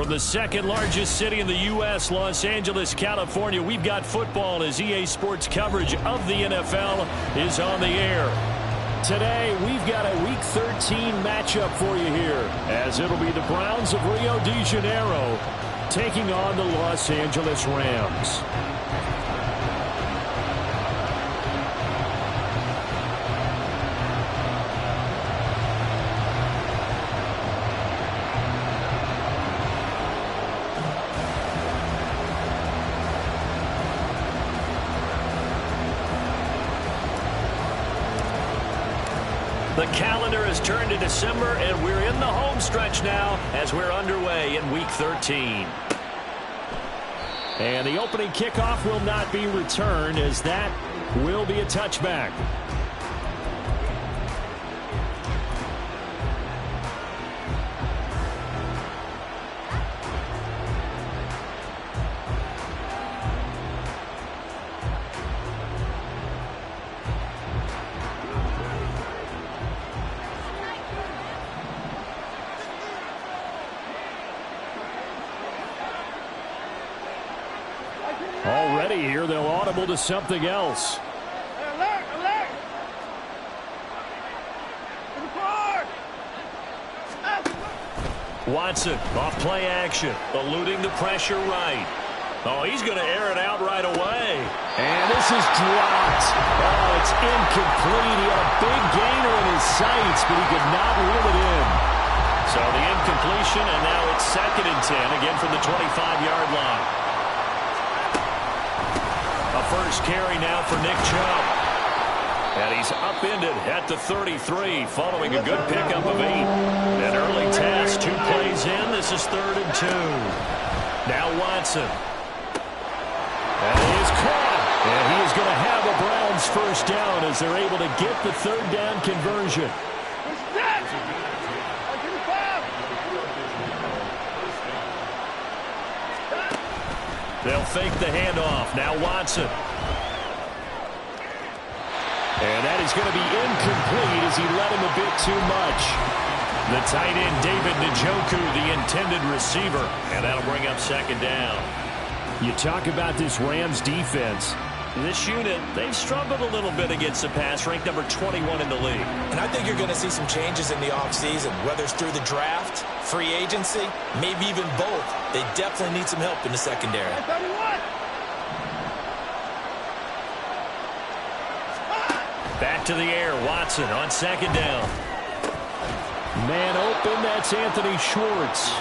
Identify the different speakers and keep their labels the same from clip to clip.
Speaker 1: From the second largest city in the U.S., Los Angeles, California, we've got football as EA Sports coverage of the NFL is on the air. Today, we've got a Week 13 matchup for you here, as it'll be the Browns of Rio de Janeiro taking on the Los Angeles Rams. The calendar has turned to December, and we're in the home stretch now as we're underway in Week 13. And the opening kickoff will not be returned, as that will be a touchback. Already here, they'll audible to something else.
Speaker 2: Alert, alert.
Speaker 1: Watson off play action, eluding the pressure right. Oh, he's going to air it out right away. And this is dropped. Oh, it's incomplete. He had a big gainer in his sights, but he could not reel it in. So the incompletion, and now it's 2nd and 10, again from the 25-yard line. A first carry now for Nick Chubb. And he's upended at the 33 following a good pickup of 8. An early test, 2 plays in. This is 3rd and 2. Now Watson. And he is caught. And he is going to have a Browns first down as they're able to get the 3rd down conversion. They'll fake the handoff. Now Watson. And that is going to be incomplete as he let him a bit too much. The tight end, David Njoku, the intended receiver. And that'll bring up 2nd down. You talk about this Rams defense. This unit, they've struggled a little bit against the pass, ranked number 21 in the league.
Speaker 3: And I think you're going to see some changes in the offseason, whether it's through the draft, free agency, maybe even both. They definitely need some help in the secondary.
Speaker 1: Back to the air, Watson on 2nd down. Man open, that's Anthony Schwartz.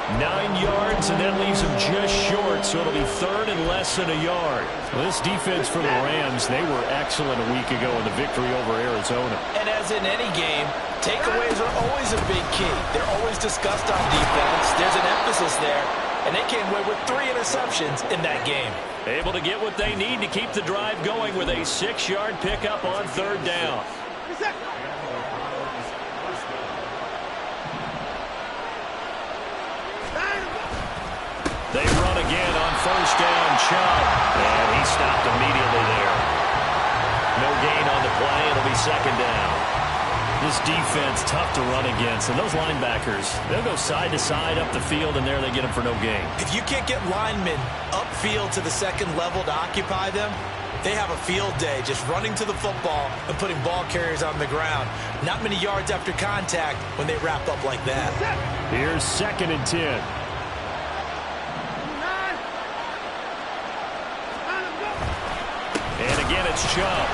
Speaker 1: 9 yards, and that leaves him just short, so it'll be 3rd and less than a yard. Well, this defense for the Rams, they were excellent a week ago in the victory over Arizona.
Speaker 3: And as in any game, takeaways are always a big key. They're always discussed on defense. There's an emphasis there, and they came away with 3 interceptions in that game.
Speaker 1: Able to get what they need to keep the drive going with a 6-yard pickup on 3rd down. They run again on 1st down, Chubb. And he stopped immediately there. No gain on the play. It'll be 2nd down. This defense, tough to run against. And those linebackers, they'll go side to side up the field, and there they get them for no gain.
Speaker 3: If you can't get linemen upfield to the 2nd level to occupy them, they have a field day just running to the football and putting ball carriers on the ground. Not many yards after contact when they wrap up like that.
Speaker 1: Here's 2nd and 10. And again, it's Chubb.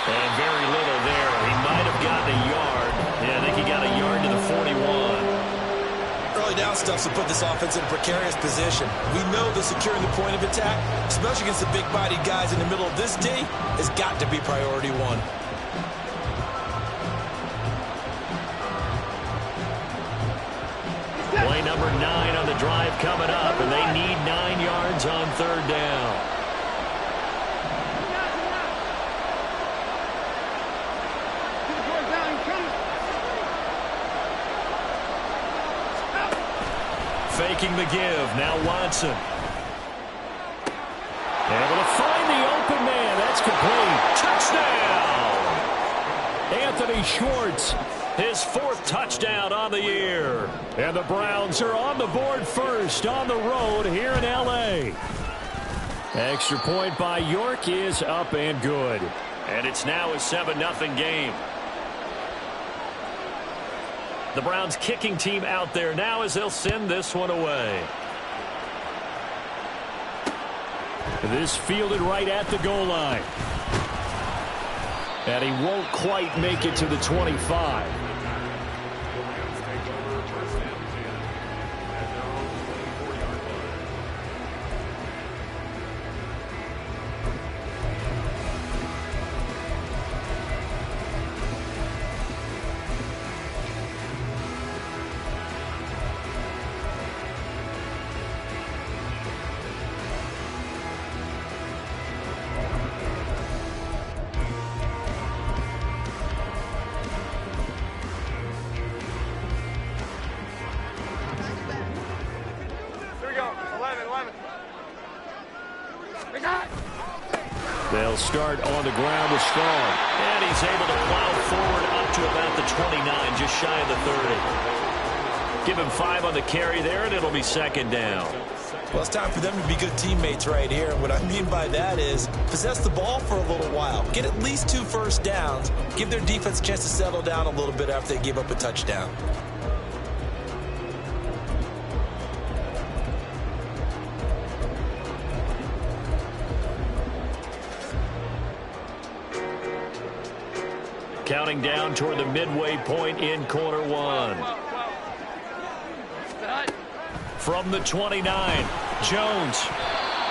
Speaker 1: And very little there. He might have gotten a yard. Yeah, I think he got a yard to the 41.
Speaker 3: Early down stuff to put this offense in a precarious position. We know that securing the point of attack, especially against the big-bodied guys in the middle of this D, has got to be priority 1.
Speaker 1: Play number 9 on the drive coming up, and they need 9 yards on 3rd down. Faking the give. Now Watson. Able to find the open man. That's complete. Touchdown! Anthony Schwartz His 4th touchdown on the year. And the Browns are on the board first on the road here in L.A. Extra point by York is up and good. And it's now a 7-0 game. The Browns kicking team out there now as they'll send this one away. This fielded right at the goal line. And he won't quite make it to the 25. They'll start on the ground with Strong. And he's able to plow forward up to about the 29, just shy of the 30. Give him 5 on the carry there, and it'll be 2nd down.
Speaker 3: Well, it's time for them to be good teammates right here. And what I mean by that is possess the ball for a little while. Get at least 2 first downs. Give their defense a chance to settle down a little bit after they give up a touchdown.
Speaker 1: Counting down toward the midway point in quarter 1. From the 29, Jones.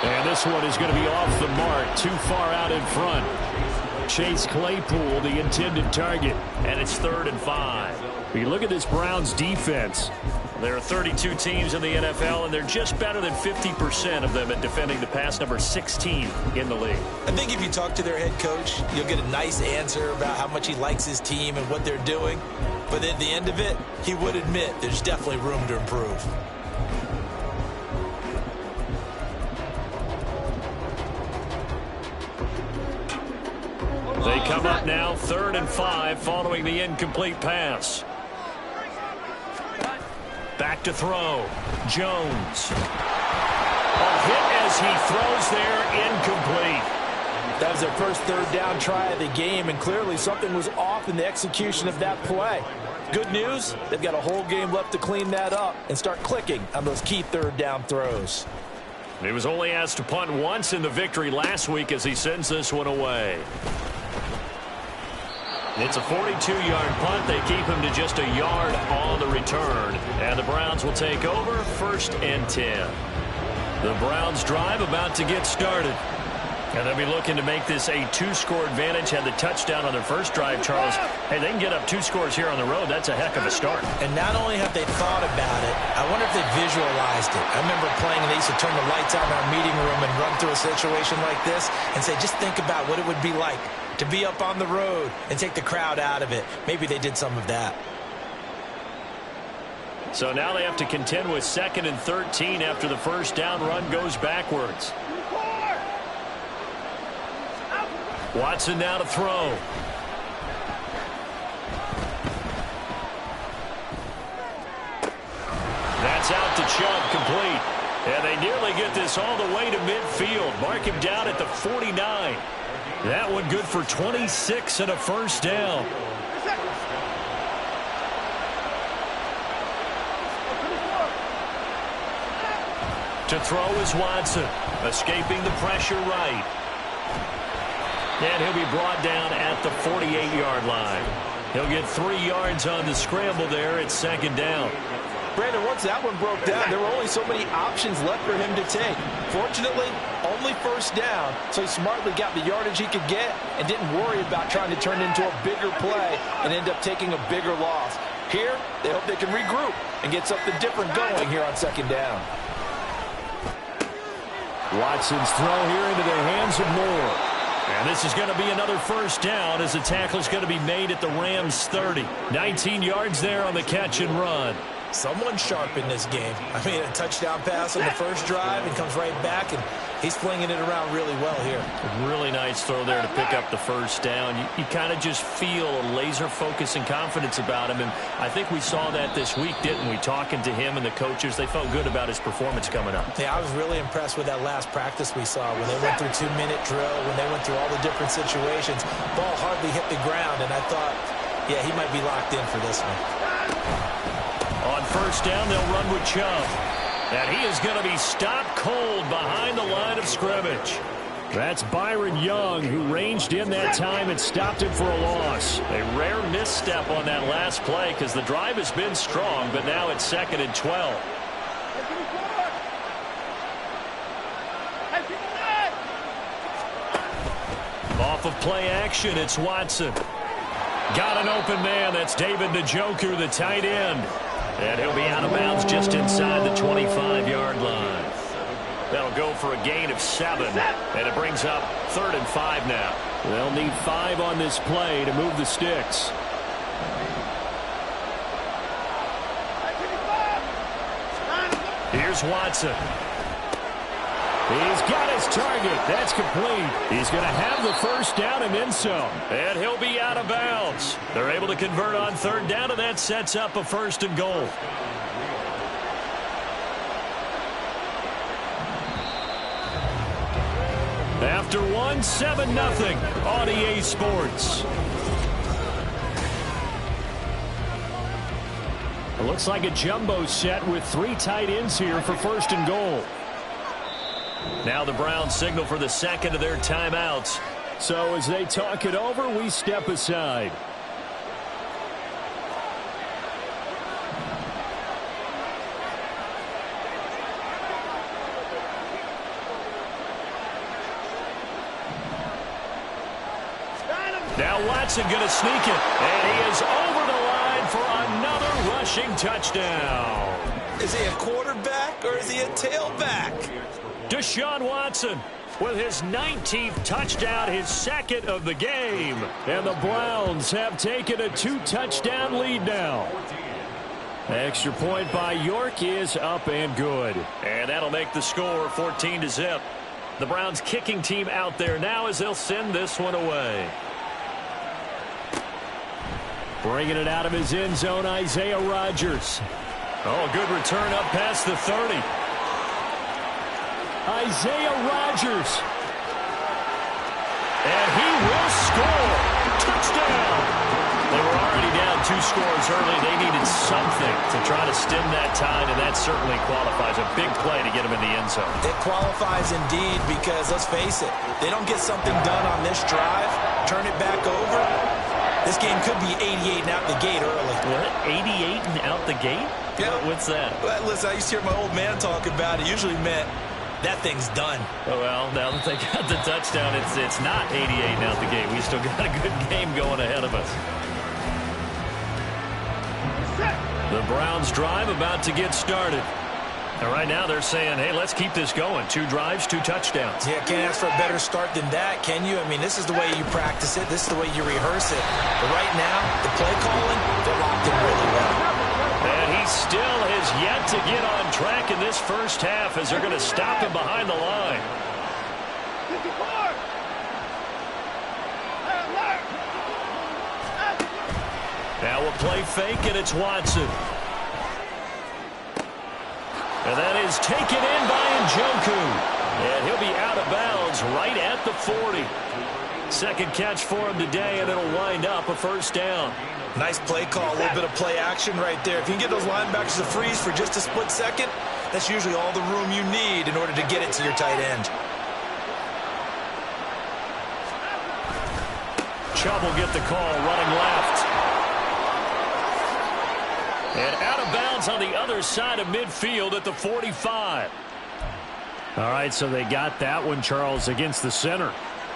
Speaker 1: And this one is going to be off the mark, too far out in front. Chase Claypool, the intended target. And it's 3rd and 5. You look at this Browns defense. There are 32 teams in the NFL, and they're just better than 50% of them at defending the pass, number 16 in the league.
Speaker 3: I think if you talk to their head coach, you'll get a nice answer about how much he likes his team and what they're doing. But at the end of it, he would admit there's definitely room to improve.
Speaker 1: They come up now 3rd and 5 following the incomplete pass. Back to throw. Jones. A hit as he throws there, incomplete.
Speaker 3: That was their first 3rd down try of the game, and clearly something was off in the execution of that play. Good news, they've got a whole game left to clean that up and start clicking on those key 3rd down throws.
Speaker 1: He was only asked to punt once in the victory last week as he sends this one away. It's a 42-yard punt. They keep him to just a yard on the return. And the Browns will take over 1st and 10. The Browns drive about to get started. And they'll be looking to make this a 2-score advantage. Had the touchdown on their first drive, Charles. Hey, they can get up 2 scores here on the road. That's a heck of a start.
Speaker 3: And not only have they thought about it, I wonder if they visualized it. I remember playing, and they used to turn the lights out in our meeting room and run through a situation like this and say, just think about what it would be like to be up on the road and take the crowd out of it. Maybe they did some of that.
Speaker 1: So now they have to contend with 2nd and 13 after the first down run goes backwards. Watson now to throw. That's out to Chubb, complete. And they nearly get this all the way to midfield. Mark him down at the 49. That one good for 26 and a first down. To throw is Watson, escaping the pressure right. And he'll be brought down at the 48-yard line. He'll get 3 yards on the scramble there at 2nd down.
Speaker 3: Brandon, once that one broke down, there were only so many options left for him to take. Fortunately, only first down, so he smartly got the yardage he could get and didn't worry about trying to turn it into a bigger play and end up taking a bigger loss. Here, they hope they can regroup and get something different going here on 2nd down.
Speaker 1: Watson's throw here into the hands of Moore. And this is going to be another first down as the tackle is going to be made at the Rams' 30. 19 yards there on the catch and run.
Speaker 3: Someone sharp in this game. I mean, a touchdown pass on the first drive and comes right back and He's flinging it around really well here.
Speaker 1: A really nice throw there to pick up the first down. You kind of just feel a laser focus and confidence about him, and I think we saw that this week, didn't we? Talking to him and the coaches, they felt good about his performance coming up.
Speaker 3: Yeah, I was really impressed with that last practice we saw when they went through 2-minute drill, when they went through all the different situations. Ball hardly hit the ground, and I thought, yeah, he might be locked in for this one.
Speaker 1: On first down, they'll run with Chubb. And he is going to be stopped cold behind the line of scrimmage. That's Byron Young, who ranged in that time and stopped him for a loss. A rare misstep on that last play because the drive has been strong, but now it's 2nd and 12. Off of play action, it's Watson. Got an open man. That's David Njoku, the tight end. And he'll be out of bounds just inside the 25-yard line. That'll go for a gain of 7. And it brings up 3rd and 5 now. They'll need 5 on this play to move the sticks. Here's Watson. He's got his target. That's complete. He's going to have the first down and then some. And he'll be out of bounds. They're able to convert on 3rd down, and that sets up a 1st and goal. After 1, 7-0 on EA Sports. It looks like a jumbo set with 3 tight ends here for 1st and goal. Now the Browns signal for the 2nd of their timeouts. So as they talk it over, we step aside. Now Watson going to sneak it. And he is over the line for another rushing touchdown.
Speaker 3: Is he a quarterback or is he a tailback?
Speaker 1: Deshaun Watson with his 19th touchdown, his 2nd of the game. And the Browns have taken a 2-touchdown lead now. Extra point by York is up and good. And that'll make the score 14-0. The Browns kicking team out there now as they'll send this one away. Bringing it out of his end zone, Isaiah Rodgers. Oh, good return up past the 30. Isaiah Rodgers. And he will score. Touchdown. They were already down 2 scores early. They needed something to try to stem that tide, and that certainly qualifies. A big play to get them in the end zone.
Speaker 3: It qualifies indeed because, let's face it, they don't get something done on this drive, turn it back over, this game could be 88 and out the gate early.
Speaker 1: What? 88 and out the gate?
Speaker 3: Yeah.
Speaker 1: What's that?
Speaker 3: Well, listen, I used to hear my old man talk about it. Usually meant that thing's done.
Speaker 1: Oh, well, now that they got the touchdown, it's not 88 and out the gate. We still got a good game going ahead of us. The Browns drive about to get started. And right now they're saying, hey, let's keep this going. 2 drives, 2 touchdowns.
Speaker 3: Yeah, can't ask for a better start than that, can you? I mean, this is the way you practice it. This is the way you rehearse it. But right now, the play calling, they're locked in really well.
Speaker 1: And he still has yet to get on track in this first half as they're going to stop him behind the line. Now a play fake, and it's Watson. And that is taken in by Njoku. And he'll be out of bounds right at the 40. 2nd catch for him today, and it'll wind up a 1st down.
Speaker 3: Nice play call, a little bit of play action right there. If you can get those linebackers to freeze for just a split second, that's usually all the room you need in order to get it to your tight end.
Speaker 1: Chubb will get the call, running left. And out of bounds on the other side of midfield at the 45. All right, so they got that one, Charles, against the center.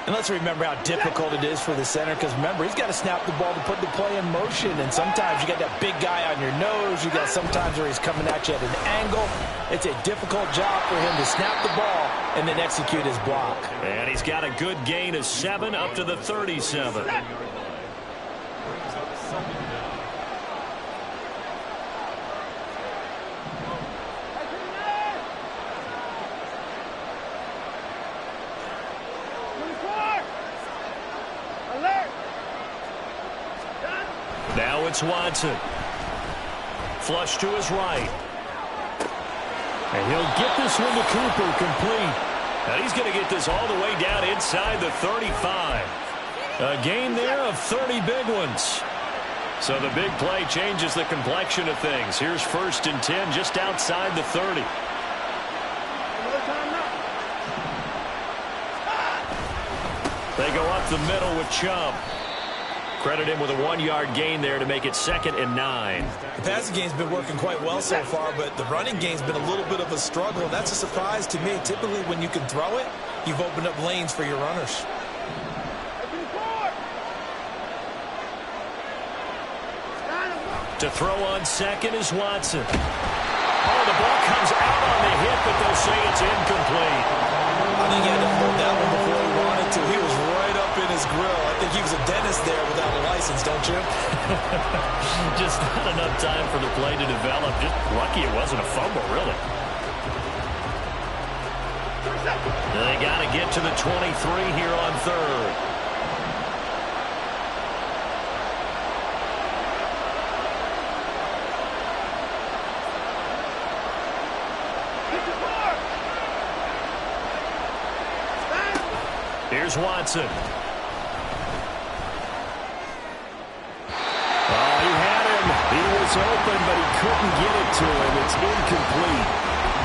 Speaker 3: And let's remember how difficult it is for the center, because remember, he's got to snap the ball to put the play in motion, and sometimes you got that big guy on your nose. You got sometimes where he's coming at you at an angle. It's a difficult job for him to snap the ball and then execute his block.
Speaker 1: And he's got a good gain of 7 up to the 37. Now it's Watson. Flush to his right. And he'll get this one to Cooper, complete. And he's going to get this all the way down inside the 35. A gain there of 30 big ones. So the big play changes the complexion of things. Here's 1st and 10 just outside the 30. They go up the middle with Chubb. Credit him with a 1-yard gain there to make it 2nd and 9.
Speaker 3: The passing game's been working quite well so far, but the running game's been a little bit of a struggle, and that's a surprise to me. Typically, when you can throw it, you've opened up lanes for your runners.
Speaker 1: To throw on 2nd is Watson. Oh, the ball comes out on the hit, but they'll say it's incomplete.
Speaker 3: I think he had to hold that one before he wanted to. He was right up in his grill. I think he was a dentist there without a license, don't you?
Speaker 1: Just not enough time for the play to develop. Just lucky it wasn't a fumble, really. They got to get to the 23 here on 3rd. Here's Watson. Oh, he had him. He was open, but he couldn't get it to him. It's incomplete.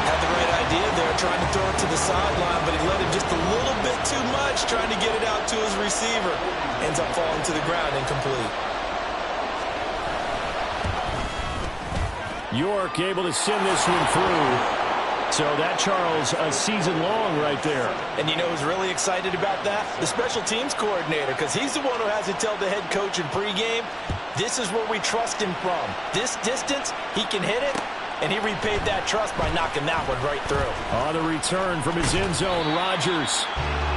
Speaker 3: Had the right idea there, trying to throw it to the sideline, but he let it just a little bit too much, trying to get it out to his receiver. Ends up falling to the ground, incomplete.
Speaker 1: York able to send this one through. So that, Charles, a season long right there.
Speaker 3: And you know who's really excited about that? The special teams coordinator, because he's the one who has to tell the head coach in pregame, this is where we trust him from. This distance, he can hit it, and he repaid that trust by knocking that one right through.
Speaker 1: On the return from his end zone, Rodgers.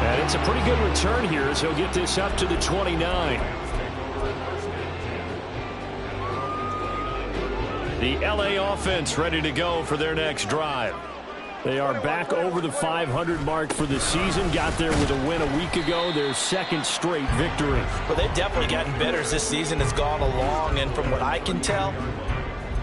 Speaker 1: And it's a pretty good return here as he'll get this up to the 29. The LA offense ready to go for their next drive. They are back over the 500 mark for the season. Got there with a win a week ago. Their 2nd straight victory.
Speaker 3: Well, they've definitely gotten better as this season has gone along. And from what I can tell,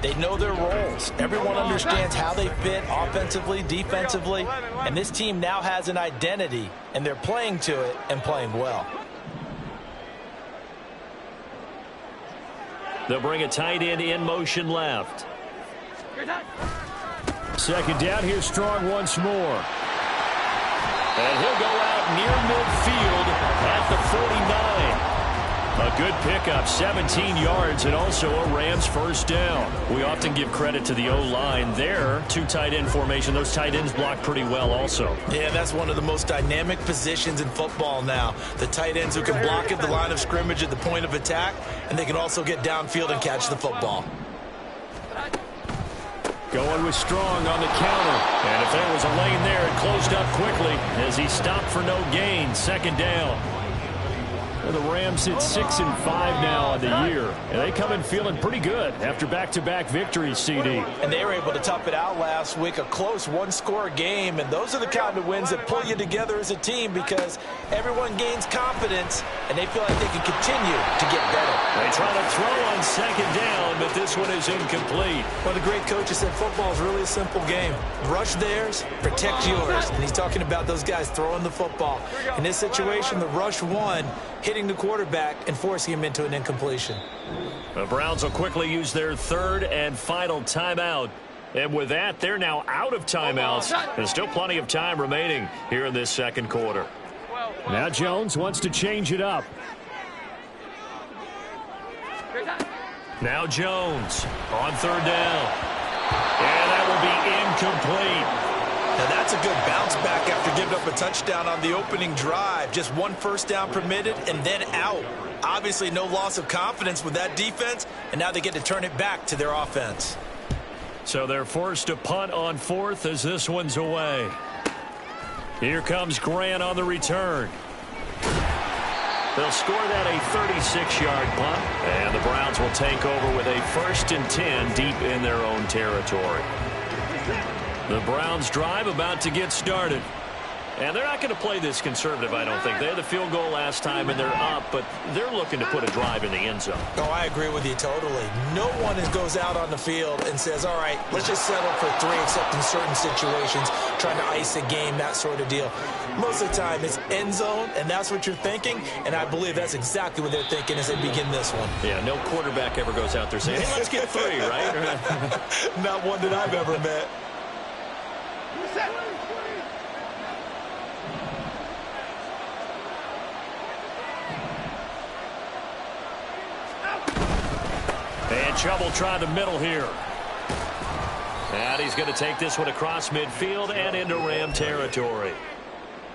Speaker 3: they know their roles. Everyone understands how they fit offensively, defensively. And this team now has an identity. And they're playing to it and playing well.
Speaker 1: They'll bring a tight end in motion left. 2nd down. Here's Strong once more. And he'll go out near midfield at the 49. A good pickup, 17 yards, and also a Rams 1st down. We often give credit to the O-line there. 2 tight end formation. Those tight ends block pretty well also.
Speaker 3: Yeah, that's one of the most dynamic positions in football now. The tight ends who can block at the line of scrimmage at the point of attack, and they can also get downfield and catch the football.
Speaker 1: Going with Strong on the counter. And if there was a lane there, it closed up quickly as he stopped for no gain. 2nd down. The Rams sit 6-5 now on the year. And they come in feeling pretty good after back-to-back victories, CD.
Speaker 3: And they were able to tough it out last week, a close 1-score game. And those are the kind of wins that pull you together as a team because everyone gains confidence and they feel like they can continue to get better.
Speaker 1: They try to throw on 2nd down, but this one is incomplete.
Speaker 3: One of the great coaches said football is really a simple game. Rush theirs, protect yours. And he's talking about those guys throwing the football. In this situation, the rush won, hitting the quarterback and forcing him into an incompletion.
Speaker 1: The Browns will quickly use their 3rd and final timeout. And with that, they're now out of timeouts. There's still plenty of time remaining here in this 2nd quarter. Now Jones wants to change it up. Now Jones on 3rd down. And that will be incomplete.
Speaker 3: Now that's a good bounce back after giving up a touchdown on the opening drive. Just 1 1st down permitted and then out. Obviously no loss of confidence with that defense, and now they get to turn it back to their offense.
Speaker 1: So they're forced to punt on 4th as this one's away. Here comes Grant on the return. They'll score that a 36-yard punt, and the Browns will take over with a 1st and 10 deep in their own territory. The Browns drive about to get started. And they're not going to play this conservative, I don't think. They had the field goal last time, and they're up, but they're looking to put a drive in the end zone.
Speaker 3: Oh, I agree with you totally. No one goes out on the field and says, all right, let's just settle for 3, except in certain situations, trying to ice a game, that sort of deal. Most of the time, it's end zone, and that's what you're thinking, and I believe that's exactly what they're thinking as they begin this one.
Speaker 1: Yeah, no quarterback ever goes out there saying, hey, let's get 3, right?
Speaker 3: Not one that I've ever met.
Speaker 1: And trouble trying to middle here. And he's going to take this one across midfield and into Ram territory.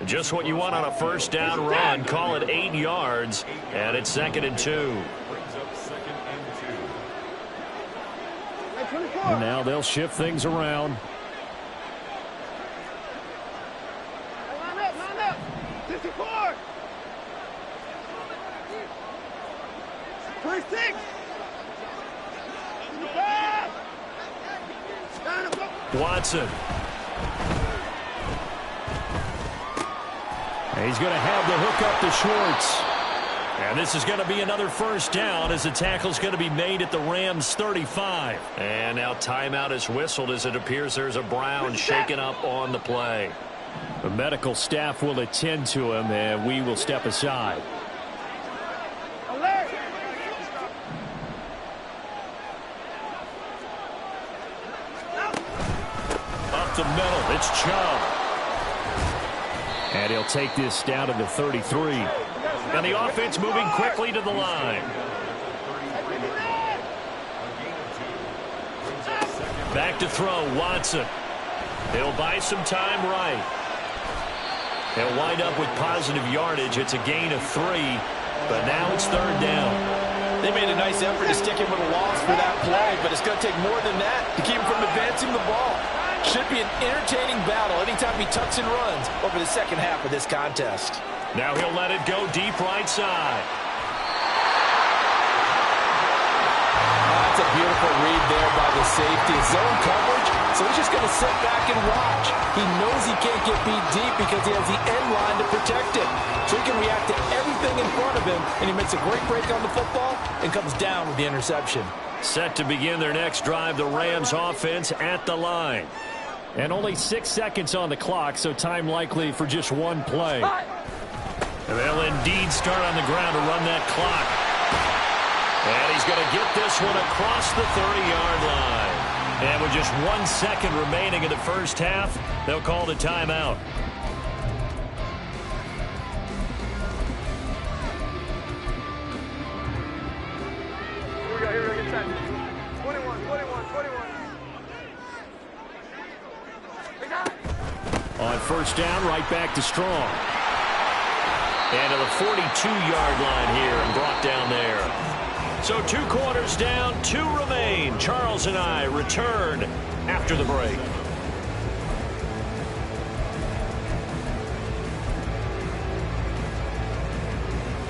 Speaker 1: Just what you want on a first down run. Call it 8 yards, and it's 2nd and 2. And now they'll shift things around.
Speaker 2: Line up. 54. 26.
Speaker 1: Watson. And he's going to have the hook up to Schwartz. And this is going to be another first down as the tackle's going to be made at the Rams 35. And now timeout is whistled as it appears there's a Brown shaken up on the play. The medical staff will attend to him, and we will step aside. The middle, it's Chubb. And he'll take this down to the 33. And the offense moving quickly to the line. Back to throw, Watson. He'll buy some time right. He'll wind up with positive yardage. It's a gain of 3, but now it's 3rd down.
Speaker 3: They made a nice effort to stick him with a loss for that play, but it's going to take more than that to keep him from advancing the ball. Should be an entertaining battle anytime he tucks and runs over the second half of this contest.
Speaker 1: Now he'll let it go deep right side.
Speaker 3: That's a beautiful read there by the safety. Zone coverage, so he's just going to sit back and watch. He knows he can't get beat deep because he has the end line to protect it. So he can react to everything in front of him, and he makes a great break on the football and comes down with the interception. Set to begin their next drive, the Rams offense at the line.
Speaker 1: And only 6 seconds on the clock, so time likely for just one play. They'll indeed start on the ground to run that clock. And he's going to get this one across the 30-yard line. And with just 1 second remaining in the first half, they'll call the timeout.
Speaker 2: Here we go, get set. 21.
Speaker 1: On first down, right back to Strong. And to the 42-yard line here and brought down there. So 2 quarters down, 2 remain. Charles and I return after the break.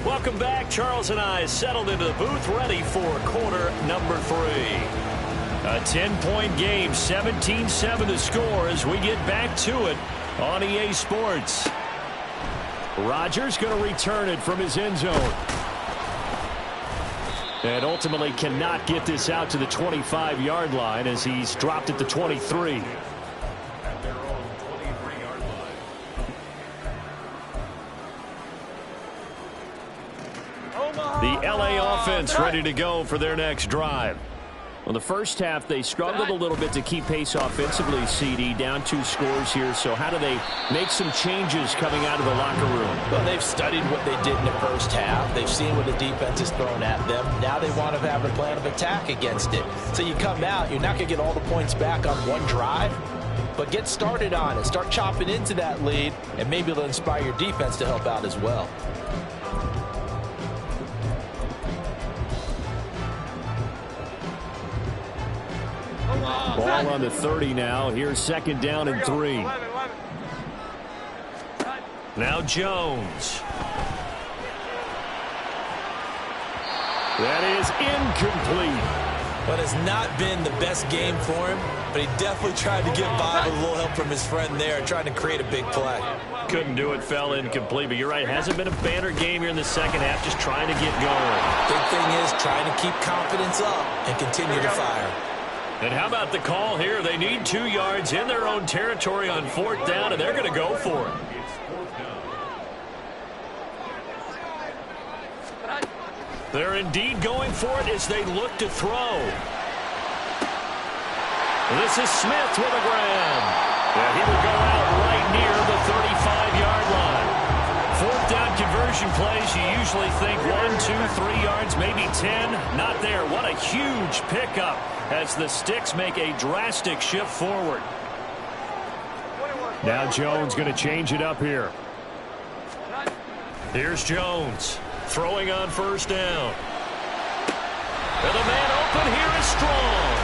Speaker 1: Welcome back. Charles and I settled into the booth, ready for quarter number 3. A 10-point game, 17-7 the score as we get back to it on EA Sports. Rodgers going to return it from his end zone. And ultimately cannot get this out to the 25-yard line as he's dropped at the 23. The LA offense ready to go for their next drive. Well, the first half, they struggled a little bit to keep pace offensively, CD, down 2 scores here. So how do they make some changes coming out of the locker room?
Speaker 3: Well, they've studied what they did in the first half. They've seen what the defense has thrown at them. Now they want to have a plan of attack against it. So you come out, you're not going to get all the points back on one drive, but get started on it. Start chopping into that lead, and maybe it'll inspire your defense to help out as well.
Speaker 1: Ball on the 30 now. Here's 2nd down and 3. Now Jones. That is incomplete.
Speaker 3: But it's not been the best game for him, but he definitely tried to get by with a little help from his friend there, trying to create a big play.
Speaker 1: couldn't do it, fell incomplete. But you're right, hasn't been a banner game here in the second half, just trying to get going.
Speaker 3: Big thing is trying to keep confidence up and continue to fire.
Speaker 1: And how about the call here? They need 2 yards in their own territory on 4th down, and they're going to go for it. They're indeed going for it as they look to throw. This is Smith with a grab. And he will go out right near the 35-yard line. 4th down conversion plays, you usually think 1, 2, 3 yards, maybe 10. Not there. What a huge pickup as the Sticks make a drastic shift forward. Now Jones going to change it up here. Here's Jones throwing on 1st down. And the man open here is Strong.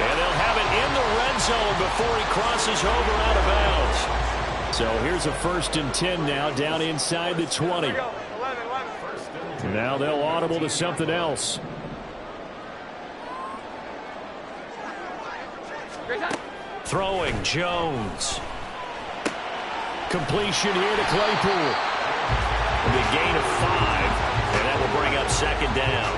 Speaker 1: And they'll have it in the red zone before he crosses over out of bounds. So here's a 1st and 10 now, down inside the 20. Now they'll audible to something else. Throwing Jones. Completion here to Claypool. A gain of 5, and that will bring up 2nd down.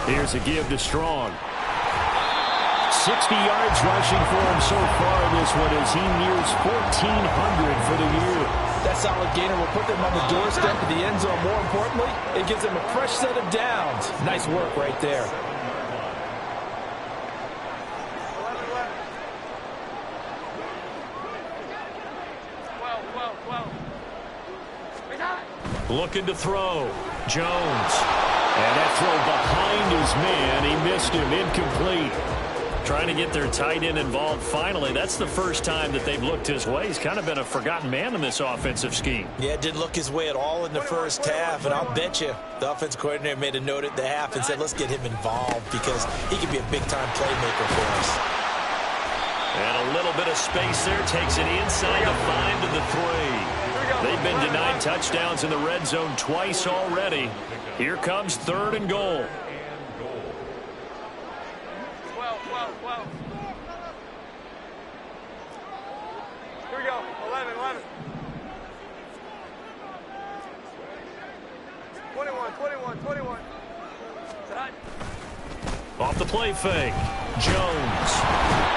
Speaker 1: Here's a give to Strong. 60 yards rushing for him so far in this one as he nears 1,400 for the year.
Speaker 3: That solid gainer will put them on the doorstep of the end zone. More importantly, it gives them a fresh set of downs. Nice work right there.
Speaker 1: Looking to throw. Jones. And that throw behind his man. He missed him. Incomplete. Trying to get their tight end involved finally. That's the first time that they've looked his way. He's kind of been a forgotten man in this offensive scheme.
Speaker 3: Yeah, it didn't look his way at all in the first half. And I'll bet you the offensive coordinator made a note at the half and said, let's get him involved because he could be a big-time playmaker for us.
Speaker 1: And a little bit of space there. Takes it inside the 5 to the 3. They've been denied touchdowns in the red zone twice already. Here comes 3rd and goal.
Speaker 2: Here we go. 11. 21.
Speaker 1: Off the play fake. Jones.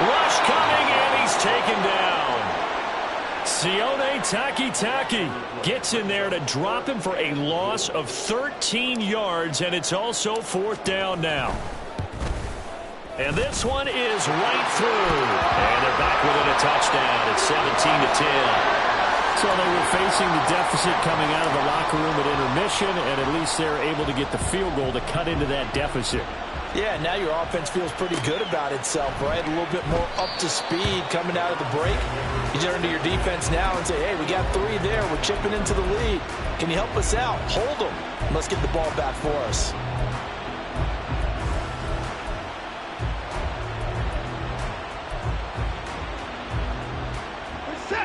Speaker 1: Rush coming, and he's taken down. Sione Takitaki gets in there to drop him for a loss of 13 yards, and it's also 4th down now. And this one is right through. And they're back within a touchdown. It's 17-10. So they were facing the deficit coming out of the locker room at intermission, and at least they're able to get the field goal to cut into that deficit.
Speaker 3: Yeah, now your offense feels pretty good about itself, right? A little bit more up to speed coming out of the break. You turn to your defense now and say, hey, we got 3 there. We're chipping into the lead. Can you help us out? Hold them. Let's get the ball back for us.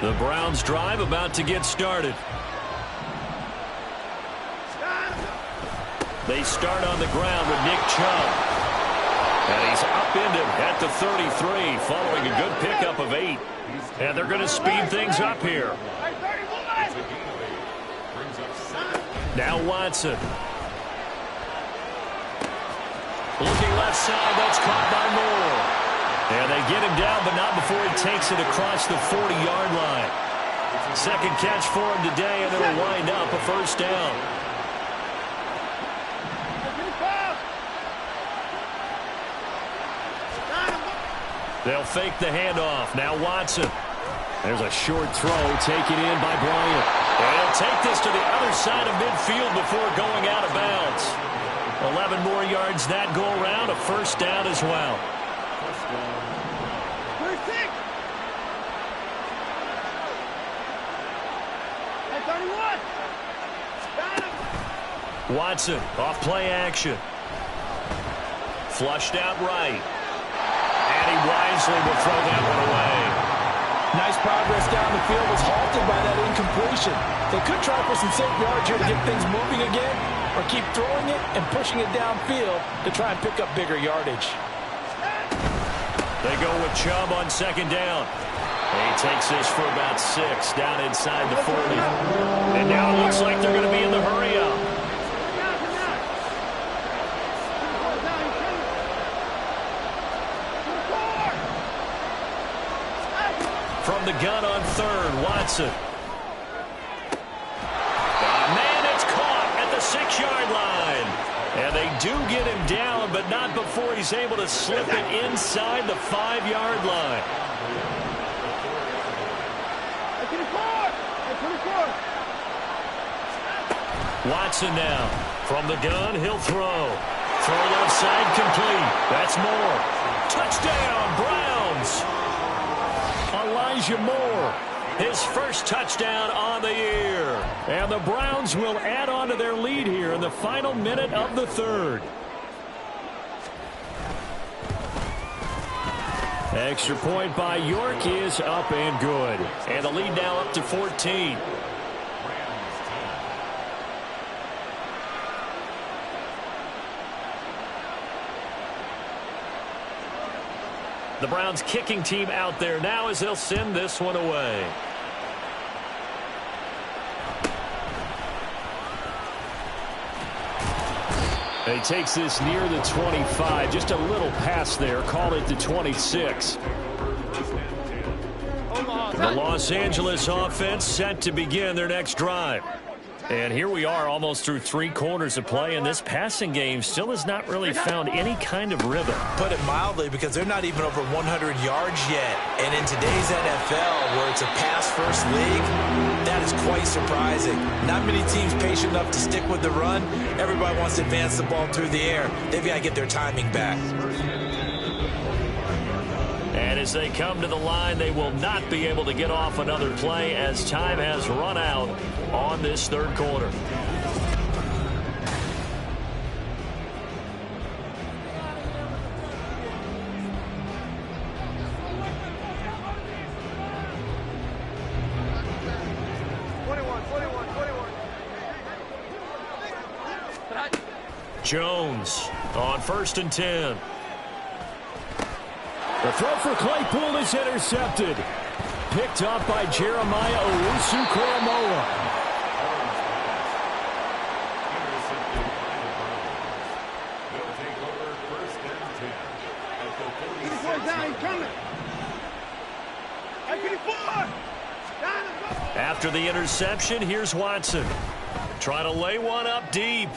Speaker 1: The Browns drive about to get started. They start on the ground with Nick Chubb. And he's upended at the 33 following a good pickup of 8. And they're going to speed things up here. Now Watson. Looking left side, that's caught by Moore. And they get him down, but not before he takes it across the 40-yard line. Second catch for him today, and it'll wind up a 1st down. They'll fake the handoff. Now Watson. There's a short throw taken in by Bryant. And he'll take this to the other side of midfield before going out of bounds. 11 more yards that go around, a 1st down as well. Watson off play action. Flushed out right. And he wisely will throw that one away.
Speaker 3: Nice progress down the field was halted by that incompletion. They could try for some safe yards here to get things moving again, or keep throwing it and pushing it downfield to try and pick up bigger yardage.
Speaker 1: They go with Chubb on second down. He takes this for about 6 down inside the 40. And now it looks like they're going to be in the hurry up. From the gun on third, Watson. Man, it's caught at the 6-yard line. And they do get him down, but not before he's able to slip it inside the 5-yard line. Watson now. From the gun, he'll throw. Throw left side complete. That's Moore. Touchdown, Browns. Elijah Moore, his first touchdown on the year. And the Browns will add on to their lead here in the final minute of the third. Extra point by York is up and good. And the lead now up to 14. The Browns kicking team out there now as they'll send this one away. He takes this near the 25. Just a little pass there. Call it the 26. The Los Angeles offense set to begin their next drive. And here we are almost through 3 quarters of play, and this passing game still has not really found any kind of rhythm.
Speaker 3: Put it mildly, because they're not even over 100 yards yet. And in today's NFL, where it's a pass-first league, that is quite surprising. Not many teams patient enough to stick with the run. Everybody wants to advance the ball through the air. They've got to get their timing back.
Speaker 1: And as they come to the line, they will not be able to get off another play as time has run out on this third quarter. Jones on 1st and 10. The throw for Claypool is intercepted. Picked up by Jeremiah Owusu-Koramoah. After the interception, here's Watson. Trying to lay one up deep.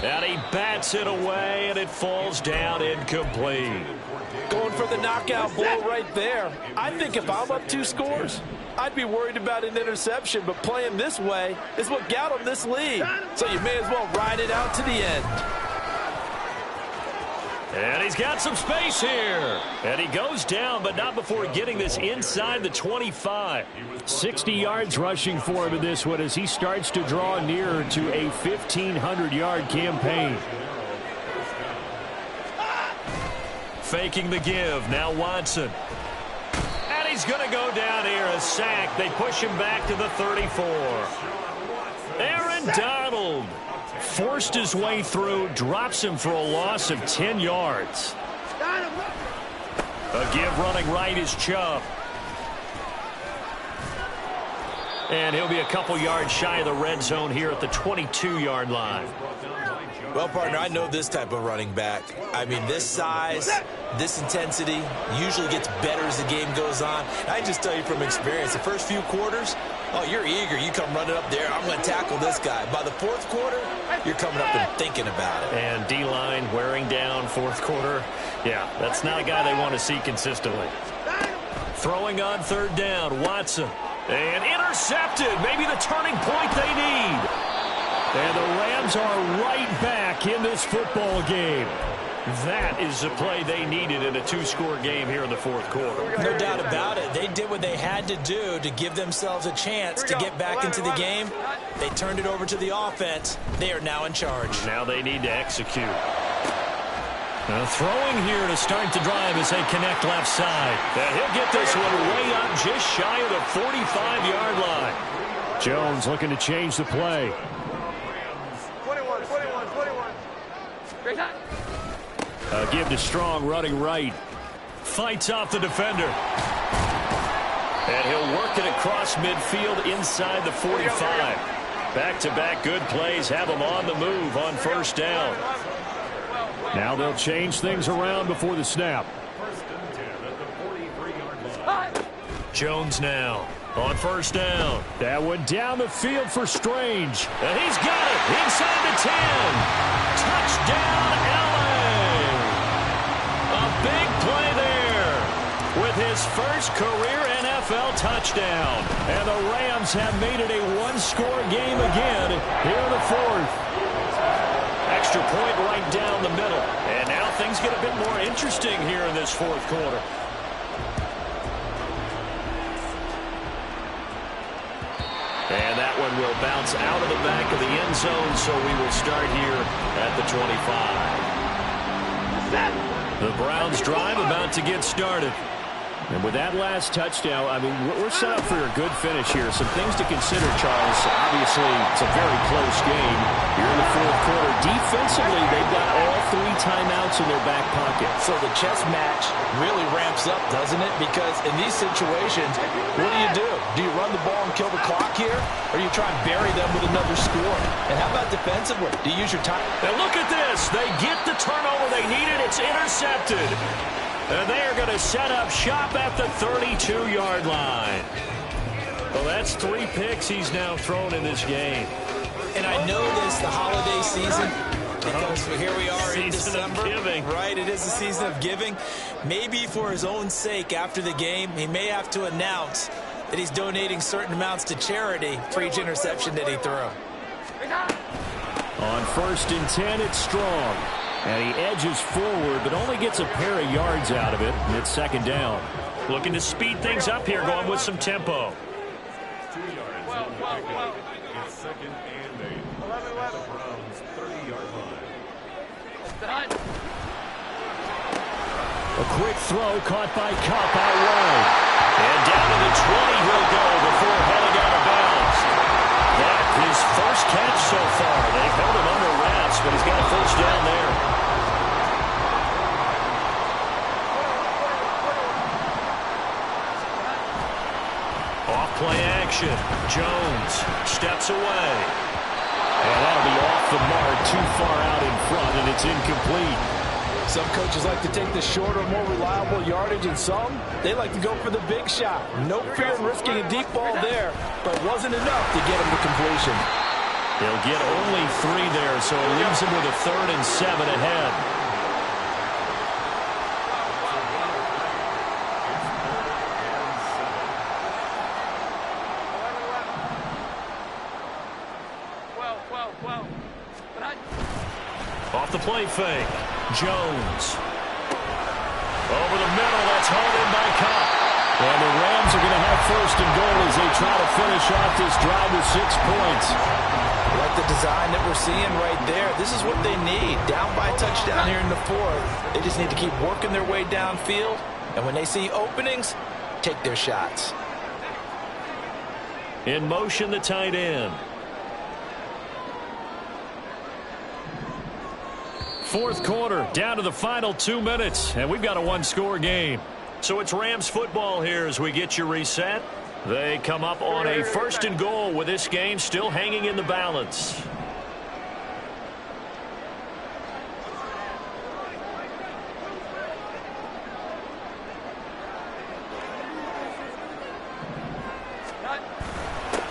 Speaker 1: And he bats it away, and it falls down incomplete.
Speaker 3: Going for the knockout blow right there. I think if I'm up 2 scores, I'd be worried about an interception, but playing this way is what got him this lead. So you may as well ride it out to the end.
Speaker 1: And he's got some space here. And he goes down, but not before getting this inside the 25. 60 yards rushing for him in this one as he starts to draw nearer to a 1,500-yard campaign. Faking the give. Now Watson. And he's going to go down here. A sack. They push him back to the 34. Aaron Donald forced his way through, drops him for a loss of 10 yards. A give running right is Chubb. And he'll be a couple yards shy of the red zone here at the 22-yard line.
Speaker 3: Well, partner, I know this type of running back. I mean, this size, this intensity usually gets better as the game goes on. I just tell you from experience, the first few quarters, oh, you're eager. You come running up there. I'm going to tackle this guy. By the 4th quarter, you're coming up and thinking about it.
Speaker 1: And D-line wearing down 4th quarter. Yeah, that's not a guy they want to see consistently. Throwing on 3rd down, Watson. And intercepted. Maybe the turning point they need. And the Rams are right back in this football game. That is the play they needed in a 2-score game here in the 4th quarter.
Speaker 3: No doubt about it. They did what they had to do to give themselves a chance to get back into the game. They turned it over to the offense. They are now in charge.
Speaker 1: Now they need to execute. Throwing here to start the drive as they connect left side. And he'll get this one way up just shy of the 45-yard line. Jones looking to change the play.
Speaker 2: 21. Great time.
Speaker 1: Give to Strong running right. Fights off the defender. And he'll work it across midfield inside the 45. Back-to-back good plays have him on the move on first down. Now they'll change things around before the snap. Jones now on first down. That one down the field for Strange. And he's got it inside the 10. Touchdown, LA. A big play there with his first career NFL touchdown. And the Rams have made it a one-score game again here in the fourth. Extra point right down the middle. And now things get a bit more interesting here in this fourth quarter. And that one will bounce out of the back of the end zone, so we will start here at the 25. The Browns drive about to get started. And with that last touchdown, I mean, we're set up for a good finish here. Some things to consider, Charles. Obviously, it's a very close game. You're in the fourth quarter. Defensively, they've got all 3 timeouts in their back pocket.
Speaker 3: So the chess match really ramps up, doesn't it? Because in these situations, what do? Do you run the ball and kill the clock here? Or do you try and bury them with another score? And how about defensively? Do you use your time?
Speaker 1: Now look at this. They get the turnover they needed. It's intercepted. And they are going to set up shop at the 32-yard line. Well, that's 3 picks he's now thrown in this game.
Speaker 3: And I know this, the holiday season, because here we are in December. Right, it is the season of giving. Maybe for his own sake after the game, he may have to announce that he's donating certain amounts to charity for each interception that he threw.
Speaker 1: On 1st and 10, it's Strong. And he edges forward, but only gets a pair of yards out of it, and it's 2nd down. Looking to speed things up here, going with some tempo.
Speaker 4: 2 yards on the pickup. It's 2nd and 8. At the Browns' 30-yard line.
Speaker 1: A quick throw caught by Kupp out wide. And down to the 20 he'll go before heading out of bounds. That his first catch so far. They've held him under wraps, but he's got a first down there. Off play action. Jones steps away. And that'll be off the mark, too far out in front, and it's incomplete.
Speaker 3: Some coaches like to take the shorter, more reliable yardage, and some, they like to go for the big shot. No fear in risking a deep ball there, but wasn't enough to get him to completion.
Speaker 1: They'll get only 3 there, so it leaves him with a 3rd and 7 ahead. Off the play fake. Jones. Over the middle. That's hauled in by Kupp. And the Rams are going to have 1st and goal as they try to finish off this drive with 6 points.
Speaker 3: Like the design that we're seeing right there. This is what they need. Down by a touchdown here in the 4th. They just need to keep working their way downfield. And when they see openings, take their shots.
Speaker 1: In motion, the tight end. 4th quarter, down to the final 2 minutes, and we've got a one-score game. So it's Rams football here as we get you reset. They come up on a 1st and goal with this game still hanging in the balance.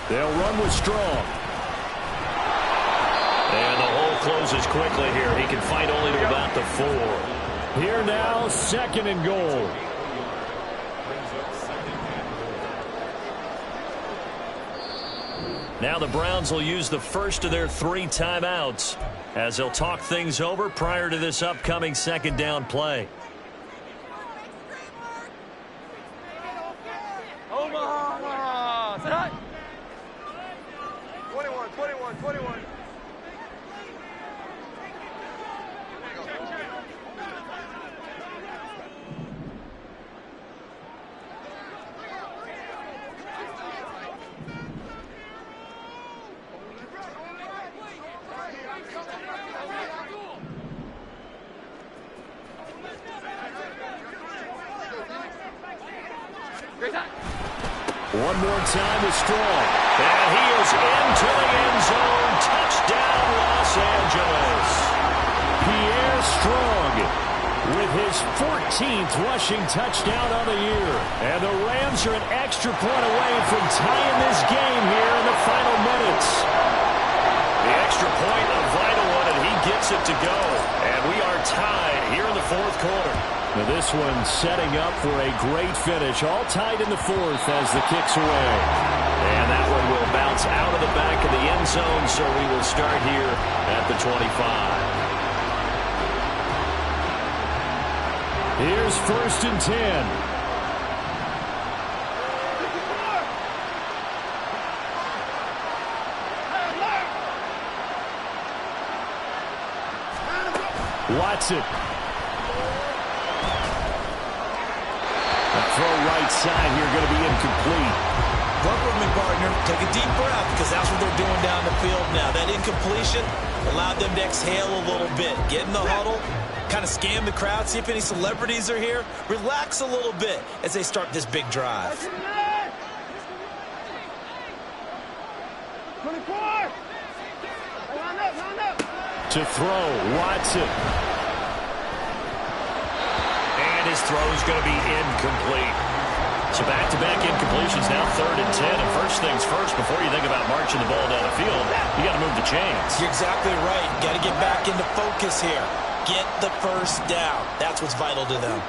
Speaker 1: They'll run with Strong. And the hole closes quickly here. He can fight only to about the 4. Here now, 2nd and goal. Now the Browns will use the first of their 3 timeouts as they'll talk things over prior to this upcoming 2nd down play.
Speaker 2: Omaha! Sit high! 21.
Speaker 1: One more time with Strong. And he is into the end zone. Touchdown, Los Angeles. Pierre Strong with his 14th rushing touchdown on the year. And the Rams are an extra point away from tying this game here in the final minutes. The extra point, a vital one, and he gets it to go. And we are tied here in the fourth quarter. Now this one setting up for a great finish. All tied in the fourth as the kick's away. And that one will bounce out of the back of the end zone, so we will start here at the 25. Here's 1st and 10. Watson. The throw right side here going to be incomplete.
Speaker 3: Work with me, partner. Take a deep breath, because that's what they're doing down the field now. That incompletion allowed them to exhale a little bit. Get in the huddle, kind of scan the crowd, see if any celebrities are here. Relax a little bit as they start this big drive.
Speaker 2: 24!
Speaker 1: To throw, Watson. And his throw is going to be incomplete. So back-to-back incompletions, now 3rd and 10. And first things first, before you think about marching the ball down the field, you got to move the chains.
Speaker 3: You're exactly right. Got to get back into focus here. Get the first down. That's what's vital to them.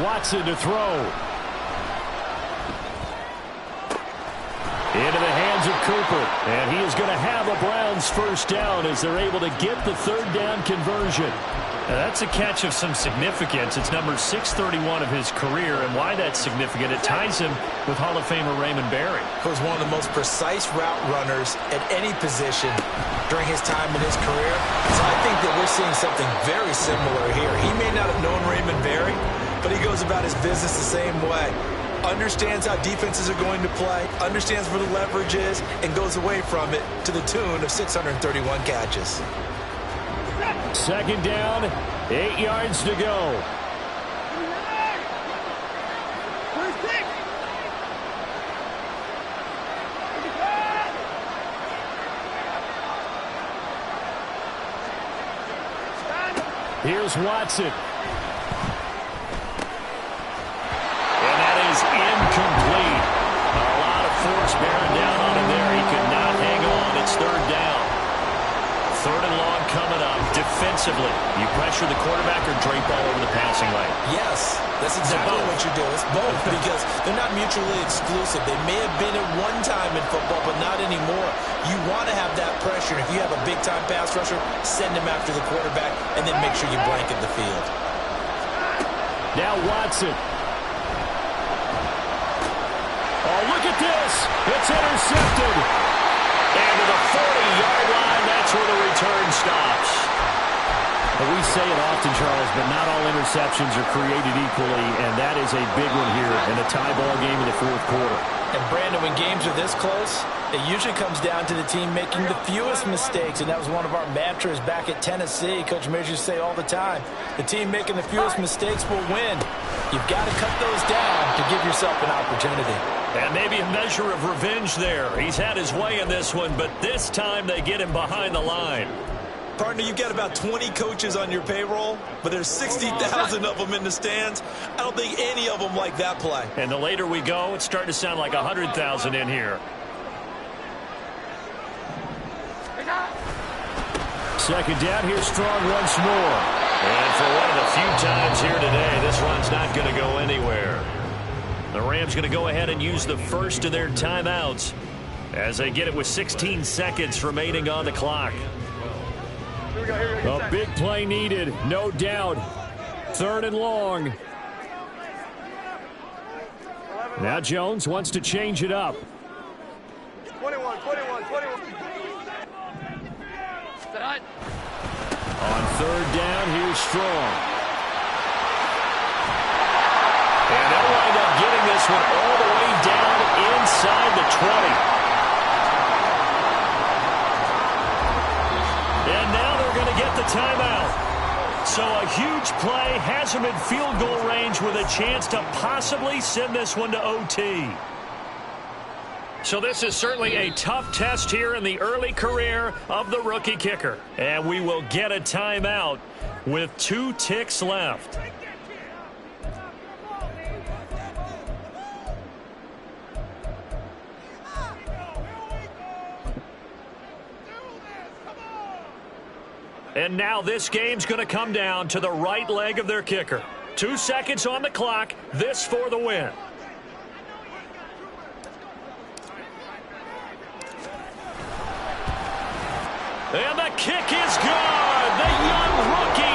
Speaker 1: Watson to throw. Into the hands of Cooper. And he is going to have a Browns first down as they're able to get the 3rd down conversion. Now that's a catch of some significance. It's number 631 of his career, and why that's significant, it ties him with Hall of Famer Raymond Berry.
Speaker 3: He was one of the most precise route runners at any position during his time in his career. So I think that we're seeing something very similar here. He may not have known Raymond Berry, but he goes about his business the same way. Understands how defenses are going to play, understands where the leverage is, and goes away from it to the tune of 631 catches.
Speaker 1: 2nd down, 8 yards to go. Here's Watson. And that is incomplete. A lot of force bearing down on him there. He could not hang on. It's 3rd down. 3rd and long coming up. Defensively, you pressure the quarterback or drape all over the passing lane?
Speaker 3: Yes, that's exactly what you do. It's both, because they're not mutually exclusive. They may have been at one time in football, but not anymore. You want to have that pressure. If you have a big-time pass rusher, send him after the quarterback, and then make sure you blanket the field.
Speaker 1: Now Watson. Oh, look at this. It's intercepted. And to the 40-yard line, that's where the return stops. But we say it often, Charles, but not all interceptions are created equally, and that is a big one here in a tie ball game in the 4th quarter.
Speaker 3: And Brandon, when games are this close, it usually comes down to the team making the fewest mistakes, and that was one of our mantras back at Tennessee. Coach Mears used to say all the time, the team making the fewest mistakes will win. You've got to cut those down to give yourself an opportunity.
Speaker 1: And maybe a measure of revenge there. He's had his way in this one, but this time they get him behind the line.
Speaker 3: Partner, you've got about 20 coaches on your payroll, but there's 60,000 of them in the stands. I don't think any of them like that play.
Speaker 1: And the later we go, it's starting to sound like 100,000 in here. 2nd down, here's Strong once more. And for one of the few times here today, this run's not going to go anywhere. The Rams going to go ahead and use the first of their timeouts as they get it with 16 seconds remaining on the clock. A big play needed, no doubt. 3rd and long. Now Jones wants to change it up.
Speaker 2: 21.
Speaker 1: On 3rd down, here's Strong. And they'll wind up getting this one all the way down inside the 20. And now they're going to get the timeout. So a huge play has him in field goal range with a chance to possibly send this one to OT. So this is certainly a tough test here in the early career of the rookie kicker. And we will get a timeout with 2 ticks left. And now this game's going to come down to the right leg of their kicker. 2 seconds on the clock. This for the win. And the kick is good. The young rookie